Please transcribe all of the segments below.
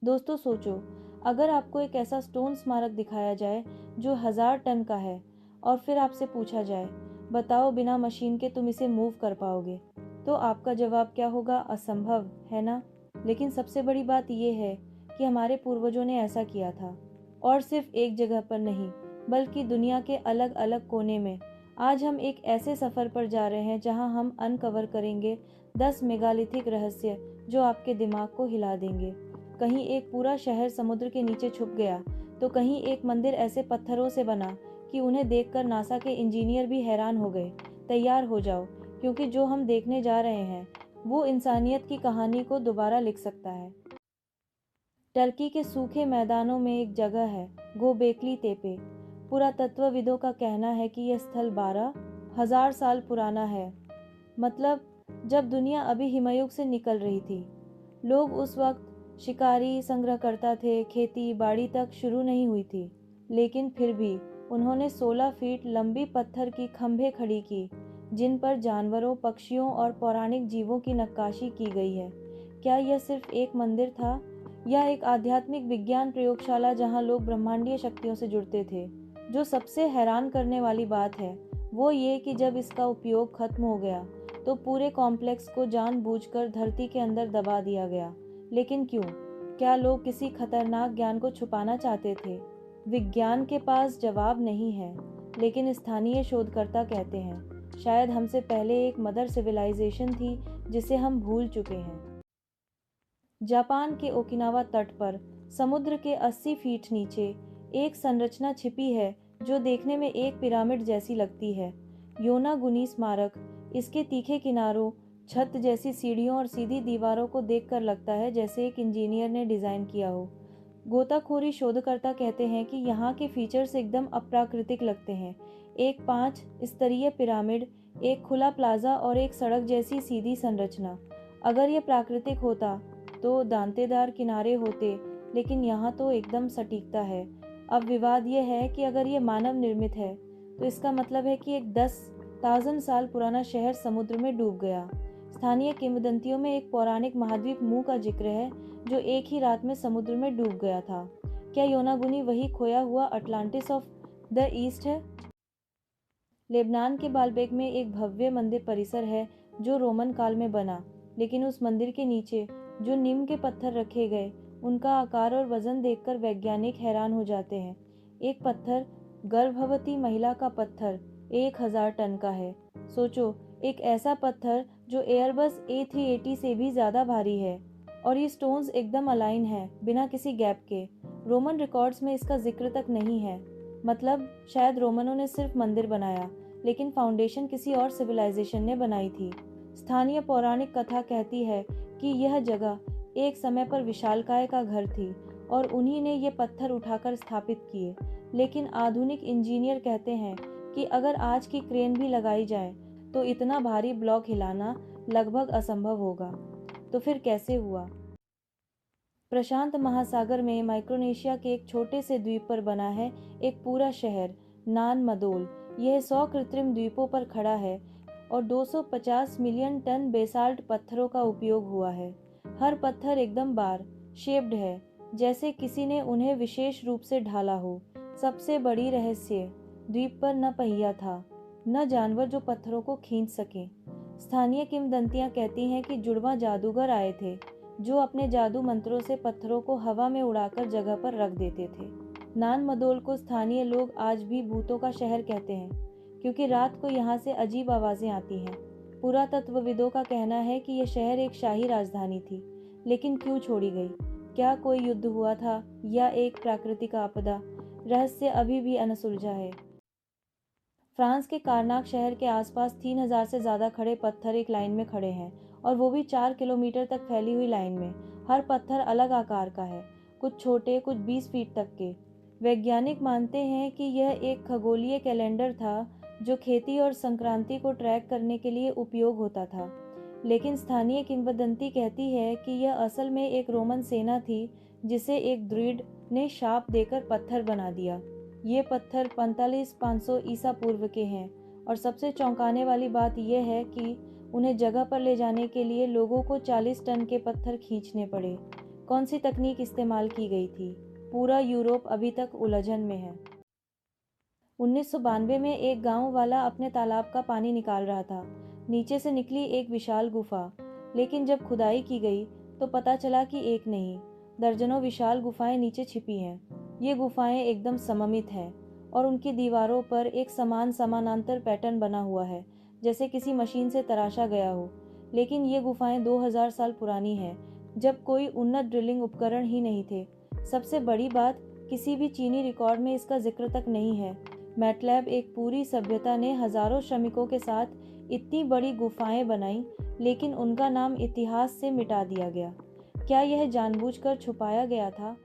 दोस्तों सोचो, अगर आपको एक ऐसा स्टोन स्मारक दिखाया जाए जो 1000 टन का है और फिर आपसे पूछा जाए, बताओ बिना मशीन के तुम इसे मूव कर पाओगे? तो आपका जवाब क्या होगा? असंभव, है ना? लेकिन सबसे बड़ी बात यह है कि हमारे पूर्वजों ने ऐसा किया था, और सिर्फ एक जगह पर नहीं, बल्कि दुनिया के अलग अलग कोने में। आज हम एक ऐसे सफर पर जा रहे हैं जहां हम अनकवर करेंगे 10 मेगालिथिक रहस्य जो आपके दिमाग को हिला देंगे। कहीं एक पूरा शहर समुद्र के नीचे छुप गया, तो कहीं एक मंदिर ऐसे पत्थरों से बना कि उन्हें देखकर नासा के इंजीनियर भी हैरान हो गए। तैयार हो जाओ, क्योंकि जो हम देखने जा रहे हैं वो इंसानियत की कहानी को दोबारा लिख सकता है। टर्की के सूखे मैदानों में एक जगह है, गोबेकली तेपे। पुरातत्वविदों का कहना है कि यह स्थल 12,000 साल पुराना है। मतलब जब दुनिया अभी हिमयुग से निकल रही थी। लोग उस वक्त शिकारी संग्रहकर्ता थे, खेती बाड़ी तक शुरू नहीं हुई थी। लेकिन फिर भी उन्होंने 16 फीट लंबी पत्थर की खंभे खड़ी की, जिन पर जानवरों, पक्षियों और पौराणिक जीवों की नक्काशी की गई है। क्या यह सिर्फ एक मंदिर था, या एक आध्यात्मिक विज्ञान प्रयोगशाला जहां लोग ब्रह्मांडीय शक्तियों से जुड़ते थे? जो सबसे हैरान करने वाली बात है वो ये कि जब इसका उपयोग खत्म हो गया तो पूरे कॉम्प्लेक्स को जानबूझकर धरती के अंदर दबा दिया गया। लेकिन क्यों? क्या लोग किसी खतरनाक ज्ञान को छुपाना चाहते थे? विज्ञान के पास जवाब नहीं है, लेकिन स्थानीय शोधकर्ता कहते हैं शायद हमसे पहले एक मदर सिविलाइजेशन थी जिसे हम भूल चुके हैं। जापान के ओकिनावा तट पर समुद्र के 80 फीट नीचे एक संरचना छिपी है जो देखने में एक पिरामिड जैसी लगती है। योनागुनी स्मारक। इसके तीखे किनारों, छत जैसी सीढ़ियों और सीधी दीवारों को देखकर लगता है जैसे एक इंजीनियर ने डिजाइन किया हो। गोताखोरी शोधकर्ता कहते हैं कि यहाँ के फीचर्स एकदम अप्राकृतिक लगते हैं। एक 5 स्तरीय पिरामिड, एक खुला प्लाजा और एक सड़क जैसी सीधी संरचना। अगर यह प्राकृतिक होता तो दांतेदार किनारे होते, लेकिन यहाँ तो एकदम सटीकता है। अब विवाद यह है कि अगर ये मानव निर्मित है तो इसका मतलब है कि एक 10,000 साल पुराना शहर समुद्र में डूब गया। स्थानीय किंवदंतियों में एक पौराणिक महाद्वीप मुंह का जिक्र है जो एक ही रात में समुद्र में डूब गया था। क्या योनागुनी वही खोया हुआ अटलांटिस ऑफ द ईस्ट है? लेबनान के बालबेक में एक भव्य मंदिर परिसर है जो रोमन काल में बना, लेकिन उस मंदिर के नीचे जो नीम के पत्थर रखे गए, उनका आकार और वजन देखकर वैज्ञानिक हैरान हो जाते हैं। एक पत्थर, गर्भवती महिला का पत्थर, 1000 टन का है। सोचो, एक ऐसा पत्थर जो एयरबस A380 से भी ज्यादा भारी है। और ये स्टोन्स एकदम अलाइन है, बिना किसी गैप के। रोमन रिकॉर्ड्स में इसका जिक्र तक नहीं है। मतलब शायद रोमनों ने सिर्फ मंदिर बनाया, लेकिन फाउंडेशन किसी और सिविलाइजेशन ने बनाई थी। स्थानीय पौराणिक कथा कहती है कि यह जगह एक समय पर विशालकाय का घर थी और उन्हीं ने ये पत्थर उठाकर स्थापित किए। लेकिन आधुनिक इंजीनियर कहते हैं कि अगर आज की क्रेन भी लगाई जाए तो इतना भारी ब्लॉक हिलाना लगभग असंभव होगा। तो फिर कैसे हुआ? प्रशांत महासागर में माइक्रोनेशिया के एक छोटे से द्वीप पर बना है एक पूरा शहर, नान मदोल। यह 100 कृत्रिम द्वीपों पर खड़ा है और 250 मिलियन टन बेसाल्ट पत्थरों का उपयोग हुआ है। हर पत्थर एकदम बार शेप्ड है, जैसे किसी ने उन्हें विशेष रूप से ढाला हो। सबसे बड़ी रहस्य, द्वीप पर न पहिया था, न जानवर जो पत्थरों को खींच सके। स्थानीय किंवदंतियां कहती हैं कि जुड़वा जादूगर आए थे जो अपने जादू मंत्रों से पत्थरों को हवा में उड़ाकर जगह पर रख देते थे। नान मदोल को स्थानीय लोग आज भी भूतों का शहर कहते हैं, क्योंकि रात को यहाँ से अजीब आवाजें आती हैं। पुरातत्वविदों का कहना है कि यह शहर एक शाही राजधानी थी, लेकिन क्यों छोड़ी गई? क्या कोई युद्ध हुआ था या एक प्राकृतिक आपदा? रहस्य अभी भी अनसुलझा है। फ्रांस के कारनाक शहर के आसपास 3000 से ज्यादा खड़े पत्थर एक लाइन में खड़े हैं, और वो भी 4 किलोमीटर तक फैली हुई लाइन में। हर पत्थर अलग आकार का है, कुछ छोटे, कुछ 20 फीट तक के। वैज्ञानिक मानते हैं कि यह एक खगोलीय कैलेंडर था जो खेती और संक्रांति को ट्रैक करने के लिए उपयोग होता था। लेकिन स्थानीय किंवदंती कहती है कि यह असल में एक रोमन सेना थी जिसे एक द्रुइड ने शाप देकर पत्थर बना दिया। ये पत्थर 4500 ईसा पूर्व के हैं, और सबसे चौंकाने वाली बात यह है कि उन्हें जगह पर ले जाने के लिए लोगों को 40 टन के पत्थर खींचने पड़े। कौन सी तकनीक इस्तेमाल की गई थी? पूरा यूरोप अभी तक उलझन में है। 1992 में एक गांव वाला अपने तालाब का पानी निकाल रहा था। नीचे से निकली एक विशाल गुफा, लेकिन जब खुदाई की गई तो पता चला कि एक नहीं, दर्जनों विशाल गुफाएं नीचे छिपी हैं। ये गुफाएं एकदम सममित हैं और उनकी दीवारों पर एक समान समानांतर पैटर्न बना हुआ है, जैसे किसी मशीन से तराशा गया हो। लेकिन ये गुफाएं 2000 साल पुरानी हैं, जब कोई उन्नत ड्रिलिंग उपकरण ही नहीं थे। सबसे बड़ी बात, किसी भी चीनी रिकॉर्ड में इसका जिक्र तक नहीं है। मैटलैब एक पूरी सभ्यता ने हजारों श्रमिकों के साथ इतनी बड़ी गुफाएं बनाई, लेकिन उनका नाम इतिहास से मिटा दिया गया। क्या यह जानबूझकर छुपाया गया था?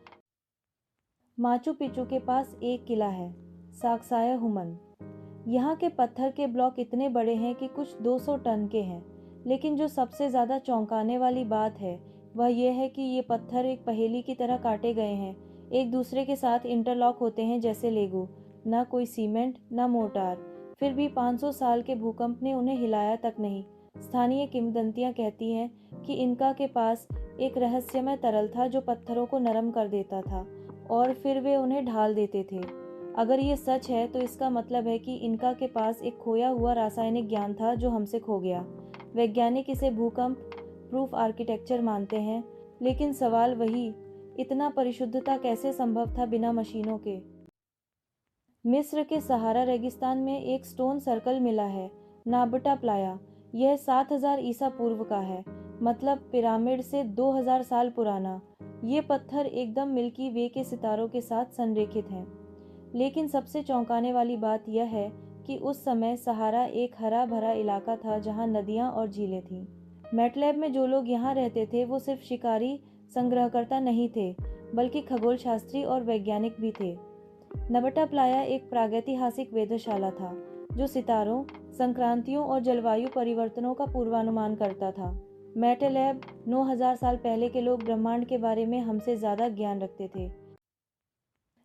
माचू पिचू के पास एक किला है, साक्सायहुमन। यहाँ के पत्थर के ब्लॉक इतने बड़े हैं कि कुछ 200 टन के हैं। लेकिन जो सबसे ज़्यादा चौंकाने वाली बात है वह यह है कि ये पत्थर एक पहेली की तरह काटे गए हैं, एक दूसरे के साथ इंटरलॉक होते हैं जैसे लेगो। ना कोई सीमेंट, ना मोर्टार। फिर भी 500 साल के भूकंप ने उन्हें हिलाया तक नहीं। स्थानीय किंवदंतियां कहती हैं कि इनका के पास एक रहस्यमय तरल था जो पत्थरों को नरम कर देता था और फिर वे उन्हें ढाल देते थे। अगर ये सच है तो इसका मतलब है कि इनका के पास एक खोया हुआ रासायनिक ज्ञान था जो हमसे खो गया। वैज्ञानिक इसे भूकंप प्रूफ आर्किटेक्चर मानते हैं, लेकिन सवाल वही, इतना परिशुद्धता कैसे संभव था बिना मशीनों के? मिस्र के सहारा रेगिस्तान में एक स्टोन सर्कल मिला है, नाबटा प्लाया। यह 7000 ईसा पूर्व का है, मतलब पिरामिड से 2000 साल पुराना। ये पत्थर एकदम मिल्की वे के सितारों के साथ संरेखित हैं। लेकिन सबसे चौंकाने वाली बात यह है कि उस समय सहारा एक हरा भरा इलाका था जहां नदियां और झीलें थीं। मैटलैब में जो लोग यहाँ रहते थे वो सिर्फ शिकारी संग्रहकर्ता नहीं थे, बल्कि खगोलशास्त्री और वैज्ञानिक भी थे। नबटा प्लाया एक प्रागैतिहासिक वेधशाला था जो सितारों, संक्रांतियों और जलवायु परिवर्तनों का पूर्वानुमान करता था। मैटलैब 9000 साल पहले के लोग ब्रह्मांड के बारे में हमसे ज़्यादा ज्ञान रखते थे।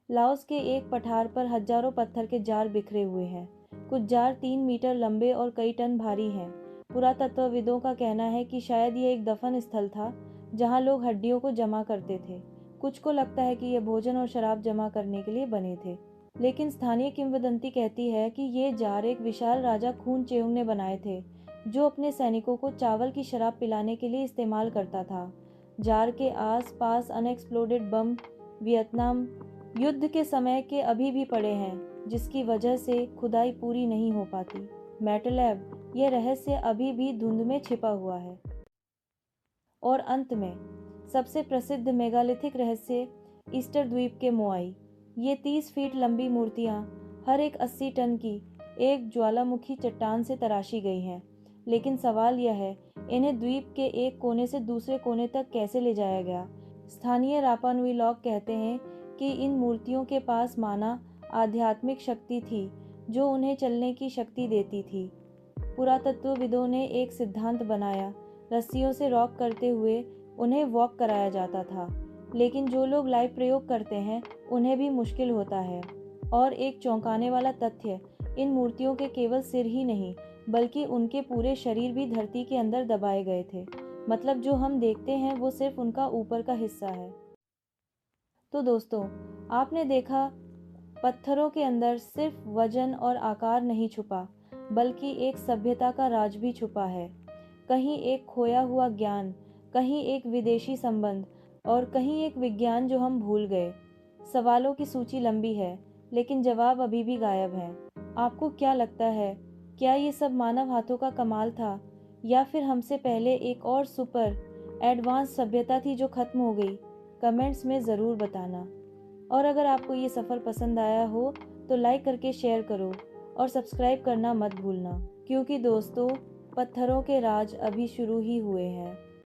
लाओस के एक पठार पर हजारों पत्थर के जार बिखरे हुए हैं। कुछ जार 3 मीटर लंबे और कई टन भारी हैं। पुरातत्वविदों का कहना है कि शायद यह एक दफन स्थल था जहां लोग हड्डियों को जमा करते थे। कुछ को लगता है कि यह भोजन और शराब जमा करने के लिए बने थे। लेकिन स्थानीय किंवदंती कहती है कि ये जार एक विशाल राजा खून चेहुंग ने बनाए थे, जो अपने सैनिकों को चावल की शराब पिलाने के लिए इस्तेमाल करता था। जार के आस पास अनएक्सप्लोडेड बम वियतनाम युद्ध के समय के अभी भी पड़े हैं, जिसकी वजह से खुदाई पूरी नहीं हो पाती। मैटलैब, यह रहस्य अभी भी धुंध में छिपा हुआ है। और अंत में सबसे प्रसिद्ध मेगालिथिक रहस्य, ईस्टर द्वीप के मोआई। ये 30 फीट लंबी मूर्तियां, हर एक 80 टन की, एक ज्वालामुखी चट्टान से तराशी गई हैं। लेकिन सवाल यह है, इन्हें द्वीप के एक कोने से दूसरे कोने तक कैसे ले जाया गया? स्थानीय रापानुई लोग कहते हैं कि इन मूर्तियों के पास माना आध्यात्मिक शक्ति थी जो उन्हें चलने की शक्ति देती थी। पुरातत्वविदों ने एक सिद्धांत बनाया, रस्सियों से रॉक करते हुए उन्हें वॉक कराया जाता था। लेकिन जो लोग लाइव प्रयोग करते हैं उन्हें भी मुश्किल होता है। और एक चौंकाने वाला तथ्य, इन मूर्तियों के केवल सिर ही नहीं बल्कि उनके पूरे शरीर भी धरती के अंदर दबाए गए थे। मतलब जो हम देखते हैं वो सिर्फ उनका ऊपर का हिस्सा है। तो दोस्तों, आपने देखा, पत्थरों के अंदर सिर्फ वजन और आकार नहीं छुपा, बल्कि एक सभ्यता का राज भी छुपा है। कहीं एक खोया हुआ ज्ञान, कहीं एक विदेशी संबंध और कहीं एक विज्ञान जो हम भूल गए। सवालों की सूची लंबी है, लेकिन जवाब अभी भी गायब हैं। आपको क्या लगता है, क्या ये सब मानव हाथों का कमाल था, या फिर हमसे पहले एक और सुपर एडवांस सभ्यता थी जो खत्म हो गई? कमेंट्स में ज़रूर बताना। और अगर आपको ये सफ़र पसंद आया हो तो लाइक करके शेयर करो और सब्सक्राइब करना मत भूलना, क्योंकि दोस्तों, पत्थरों के राज अभी शुरू ही हुए हैं।